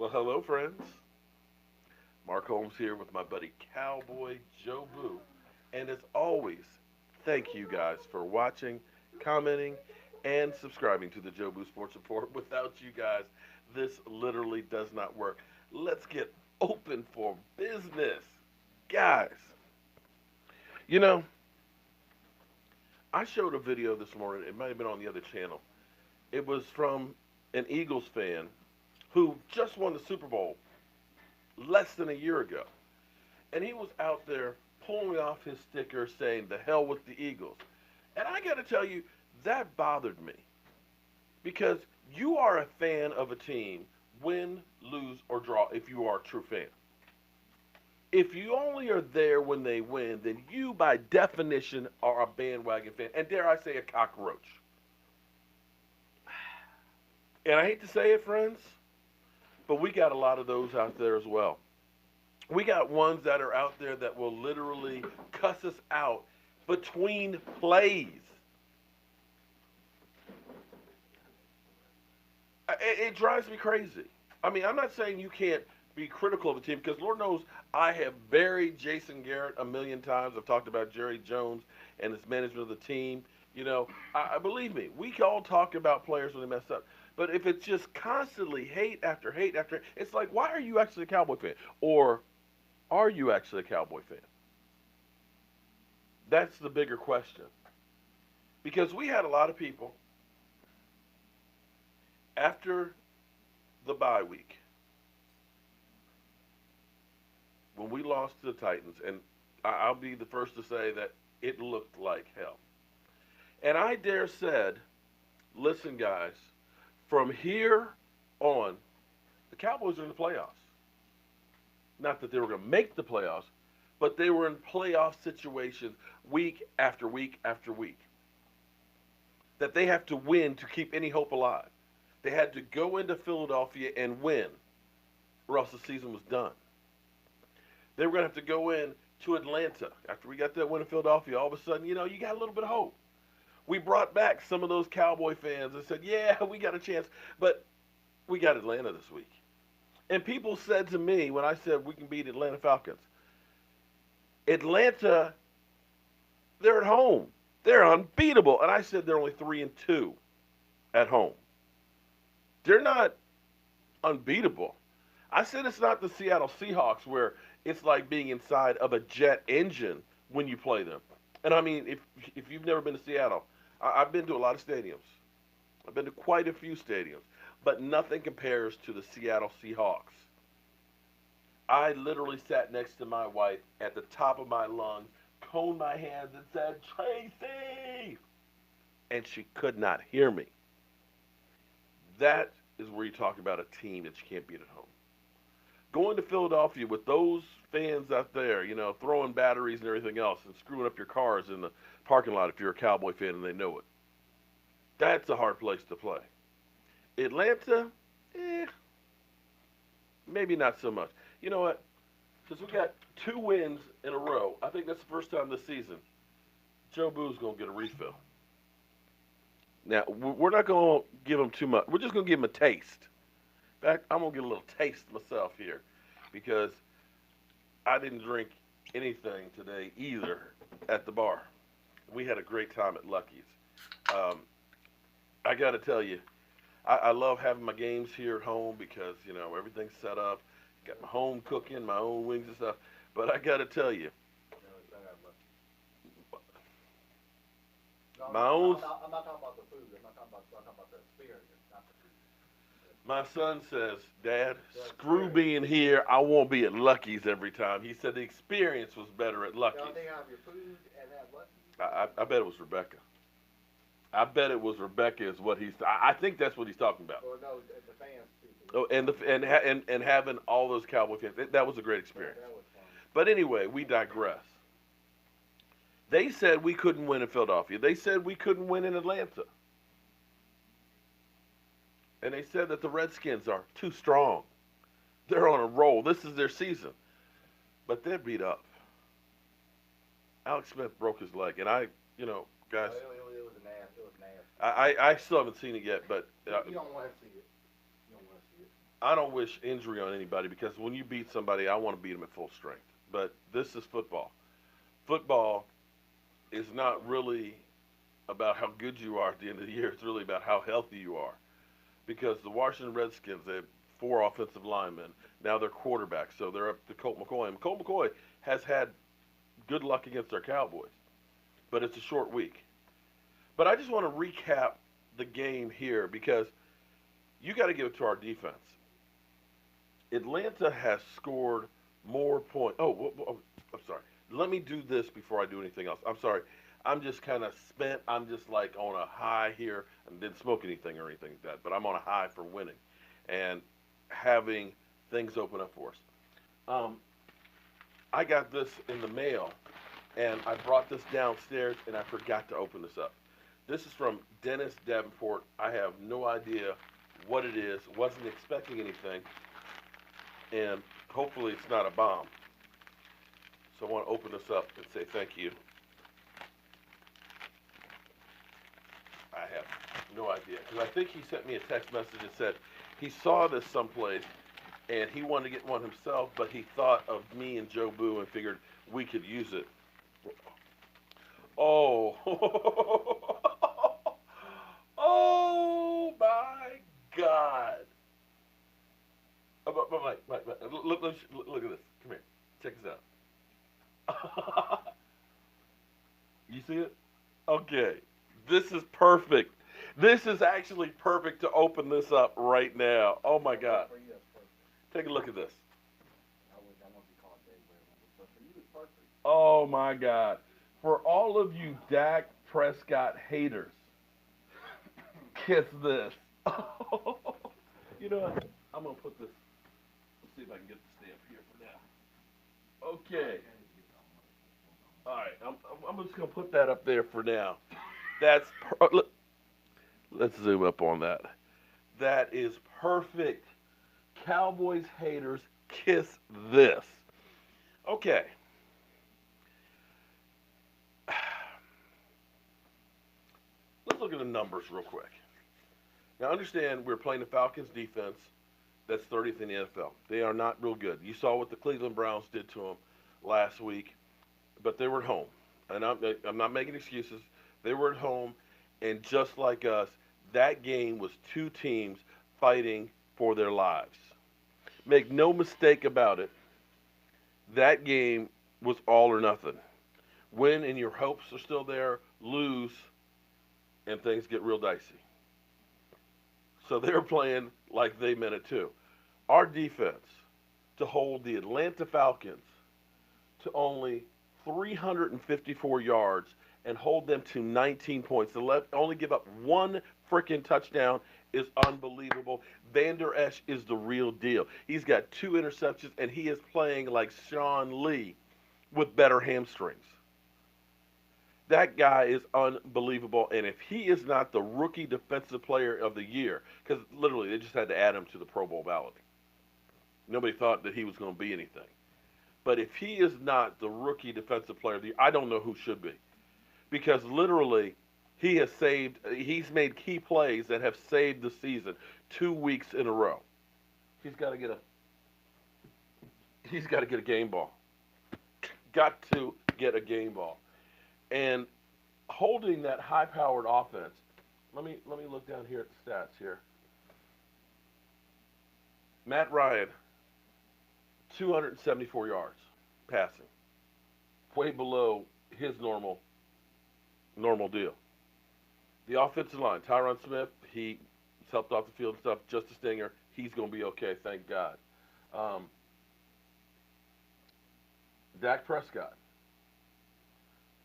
Well, hello, friends. Mark Holmes here with my buddy Cowboy Joe Boo. And as always, thank you guys for watching, commenting, and subscribing to the Joe Boo Sports Report. Without you guys, this literally does not work. Let's get open for business. Guys, you know, I showed a video this morning. It might have been on the other channel. It was from an Eagles fan who just won the Super Bowl less than a year ago. And he was out there pulling off his sticker saying, "The hell with the Eagles." And I got to tell you, that bothered me because you are a fan of a team, win, lose, or draw, if you are a true fan. If you only are there when they win, then you, by definition, are a bandwagon fan. And dare I say, a cockroach. And I hate to say it, friends, but we got a lot of those out there as well. We got ones that are out there that will literally cuss us out between plays. It drives me crazy. I mean, I'm not saying you can't be critical of a team because Lord knows I have buried Jason Garrett a million times. I've talked about Jerry Jones and his management of the team. I believe me, we can all talk about players when they mess up. But if it's just constantly hate after hate after hate, it's like, why are you actually a Cowboy fan? Or are you actually a Cowboy fan? That's the bigger question. Because we had a lot of people after the bye week when we lost to the Titans, and I'll be the first to say that it looked like hell. And I dare said, listen, guys, from here on, the Cowboys are in the playoffs. Not that they were going to make the playoffs, but they were in playoff situations week after week after week. That they have to win to keep any hope alive. They had to go into Philadelphia and win, or else the season was done. They were going to have to go in to Atlanta. After we got that win in Philadelphia, all of a sudden, you got a little bit of hope. We brought back some of those Cowboy fans and said, yeah, we got a chance. But we got Atlanta this week. And people said to me when I said we can beat Atlanta Falcons, Atlanta, they're at home. They're unbeatable. And I said they're only 3-2 at home. They're not unbeatable. I said it's not the Seattle Seahawks where it's like being inside of a jet engine when you play them. And I mean, if you've never been to Seattle, I've been to a lot of stadiums. I've been to quite a few stadiums, but nothing compares to the Seattle Seahawks. I literally sat next to my wife at the top of my lungs, coned my hands, and said, "Tracy!" And she could not hear me. That is where you talk about a team that you can't beat at home. Going to Philadelphia with those fans out there, throwing batteries and everything else and screwing up your cars in the parking lot if you're a Cowboy fan and they know it. That's a hard place to play. Atlanta, maybe not so much. You know what? Since we got 2 wins in a row, I think that's the first time this season Joe Boo's going to get a refill. Now, we're not going to give him too much. We're just going to give him a taste. In fact, I'm going to get a little taste myself here because I didn't drink anything today either at the bar. We had a great time at Lucky's. I got to tell you, I love having my games here at home because, everything's set up. Got my home cooking, my own wings and stuff. But I got to tell you, my own. I'm not talking about the food. I'm talking about the experience, not the food. My son says, "Dad, screw being here. I won't be at Lucky's every time." He said the experience was better at Lucky's. Y'all think have your food and have Lucky's? I bet it was Rebecca. I bet it was Rebecca is what he's. I think that's what he's talking about. Or no, the fans too. Oh, and having all those Cowboy fans. That was a great experience. That was fun. But anyway, we digress. They said we couldn't win in Philadelphia. They said we couldn't win in Atlanta. And they said that the Redskins are too strong. They're on a roll. This is their season. But they're beat up. Alex Smith broke his leg. And guys, It was nasty. I still haven't seen it yet. But you don't want to see it. You don't want to see it. I don't wish injury on anybody because when you beat somebody, I want to beat them at full strength. But this is football. Football is not really about how good you are at the end of the year. It's really about how healthy you are. Because the Washington Redskins, they have four offensive linemen. Now they're quarterbacks, so they're up to Colt McCoy. And Colt McCoy has had good luck against their Cowboys, but it's a short week. But I just want to recap the game here because you got to give it to our defense. Atlanta has scored more points. I'm sorry. Let me do this before I do anything else. I'm sorry. I'm just kind of spent. I'm just like on a high here. I didn't smoke anything or anything like that, but I'm on a high for winning and having things open up for us. Um, I got this in the mail, and I brought this downstairs, and I forgot to open this up. This is from Dennis Davenport. I have no idea what it is. Wasn't expecting anything, and hopefully it's not a bomb. So I want to open this up and say thank you. I have no idea because I think he sent me a text message that said he saw this someplace and he wanted to get one himself, but he thought of me and Joe Boo and figured we could use it. Oh, oh my God! Look at this. Come here. Check this out. You see it? Okay. This is perfect. This is actually perfect to open this up right now. Oh my God. For you, that's perfect. Take a look at this. I want to be called Jay Brown, but for you, it's perfect. Oh my God. For all of you Dak Prescott haters, kiss this. You know what? I'm going to put this. Let's see if I can get the stamp here for now. Okay. All right. I'm just going to put that up there for now. That's look, let's zoom up on that. That is perfect. Cowboys haters, kiss this. Okay. Let's look at the numbers real quick. Now, understand we're playing the Falcons defense that's 30th in the NFL. They are not real good. You saw what the Cleveland Browns did to them last week, but they were at home. And I'm not making excuses. They were at home, and just like us, that game was two teams fighting for their lives. Make no mistake about it, that game was all or nothing. Win and your hopes are still there, lose and things get real dicey. So they're playing like they meant it too. Our defense to hold the Atlanta Falcons to only 354 yards and hold them to 19 points. To only give up one freaking touchdown is unbelievable. Vander Esch is the real deal. He's got two interceptions, and he is playing like Sean Lee with better hamstrings. That guy is unbelievable, and if he is not the rookie defensive player of the year, because literally they just had to add him to the Pro Bowl ballot. Nobody thought that he was going to be anything. But if he is not the rookie defensive player of the year, I don't know who should be. Because literally, he's made key plays that have saved the season 2 weeks in a row. He's got to get a, he's got to get a game ball. Got to get a game ball. And holding that high-powered offense, let me look down here at the stats here. Matt Ryan, 274 yards passing, way below his normal deal. The offensive line, Tyron Smith, he's helped off the field and stuff. Justice Stinger, he's going to be okay, thank God. Dak Prescott,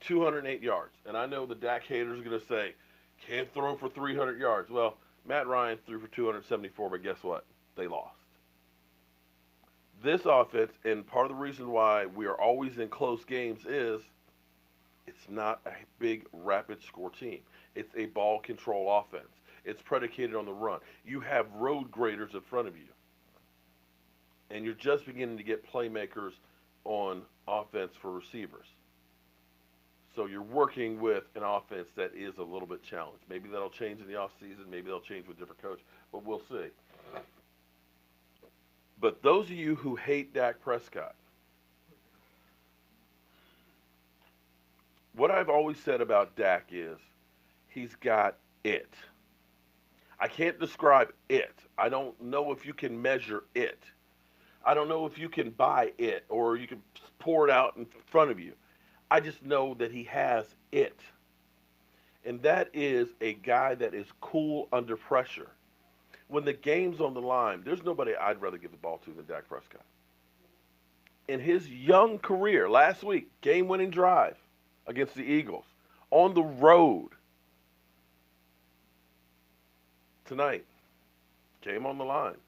208 yards. And I know the Dak haters are going to say, can't throw for 300 yards. Well, Matt Ryan threw for 274, but guess what? They lost. This offense, and part of the reason why we are always in close games is it's not a big rapid score team. It's a ball control offense. It's predicated on the run. You have road graders in front of you. And you're just beginning to get playmakers on offense for receivers. So you're working with an offense that is a little bit challenged. Maybe that'll change in the offseason. Maybe they'll change with different coach. But we'll see. But those of you who hate Dak Prescott, what I've always said about Dak is he's got it. I can't describe it. I don't know if you can measure it. I don't know if you can buy it or you can pour it out in front of you. I just know that he has it. And that is a guy that is cool under pressure. When the game's on the line, there's nobody I'd rather give the ball to than Dak Prescott. In his young career, last week, game winning drive against the Eagles, on the road tonight, game on the line.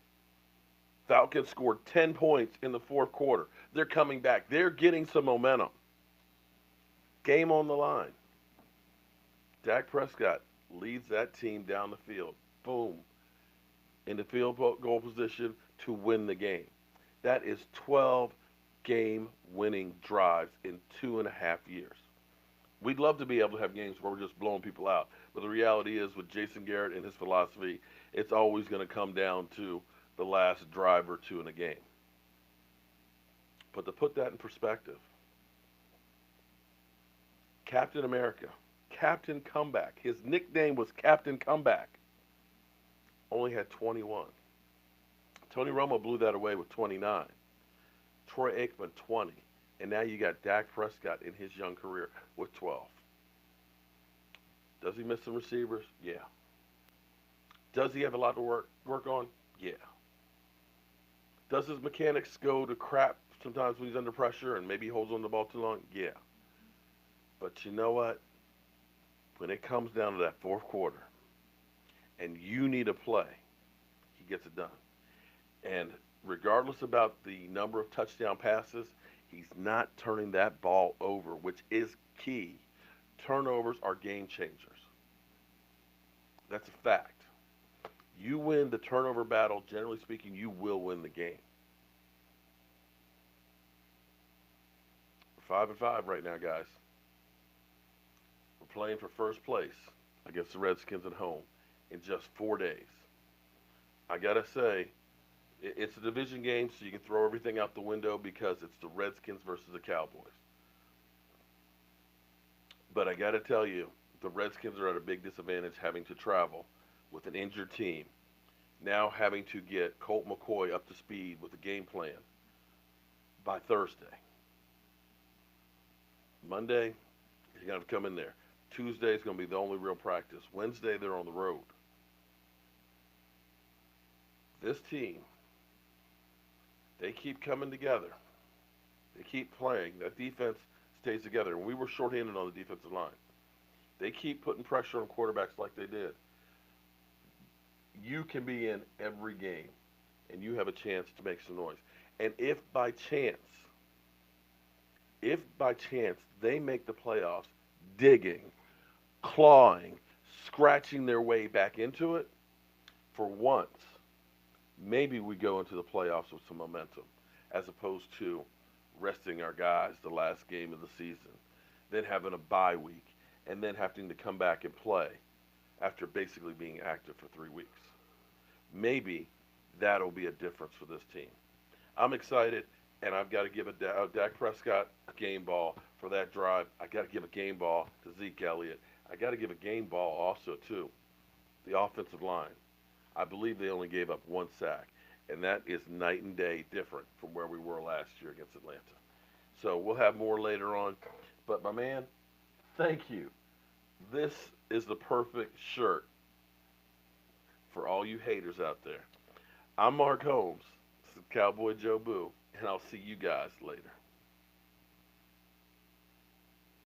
Falcons scored 10 points in the fourth quarter. They're coming back. They're getting some momentum. Game on the line. Dak Prescott leads that team down the field. Boom. In the field goal position to win the game. That is 12 game winning drives in 2.5 years. We'd love to be able to have games where we're just blowing people out. But the reality is, with Jason Garrett and his philosophy, it's always going to come down to the last drive or two in a game. But to put that in perspective, Captain America, Captain Comeback, his nickname was Captain Comeback, only had 21. Tony Romo blew that away with 29. Troy Aikman, 20. And now you got Dak Prescott in his young career with 12. Does he miss some receivers? Yeah. Does he have a lot to work on? Yeah. Does his mechanics go to crap sometimes when he's under pressure and maybe he holds on the ball too long? Yeah. But you know what? When it comes down to that fourth quarter and you need a play, he gets it done. And regardless about the number of touchdown passes, he's not turning that ball over, which is key. Turnovers are game changers. That's a fact. You win the turnover battle, generally speaking, you will win the game. We're 5-5 right now, guys. We're playing for first place against the Redskins at home in just 4 days. I gotta say, it's a division game, so you can throw everything out the window because it's the Redskins versus the Cowboys. But I gotta tell you, the Redskins are at a big disadvantage having to travel with an injured team. Now having to get Colt McCoy up to speed with a game plan by Thursday. Monday, he's going to come in there. Tuesday is going to be the only real practice. Wednesday, they're on the road. This team, they keep coming together. They keep playing. That defense stays together. And we were shorthanded on the defensive line. They keep putting pressure on quarterbacks like they did. You can be in every game, and you have a chance to make some noise. And if by chance they make the playoffs digging, clawing, scratching their way back into it, for once, maybe we go into the playoffs with some momentum, as opposed to resting our guys the last game of the season, then having a bye week, and then having to come back and play after basically being active for 3 weeks. Maybe that'll be a difference for this team. I'm excited, and I've got to give Dak Prescott a game ball for that drive. I got to give a game ball to Zeke Elliott. I got to give a game ball also to the offensive line. I believe they only gave up 1 sack, and that is night and day different from where we were last year against Atlanta. So we'll have more later on. But, my man, thank you. This is the perfect shirt for all you haters out there. I'm Mark Holmes. This is Cowboy Joe Boo, and I'll see you guys later.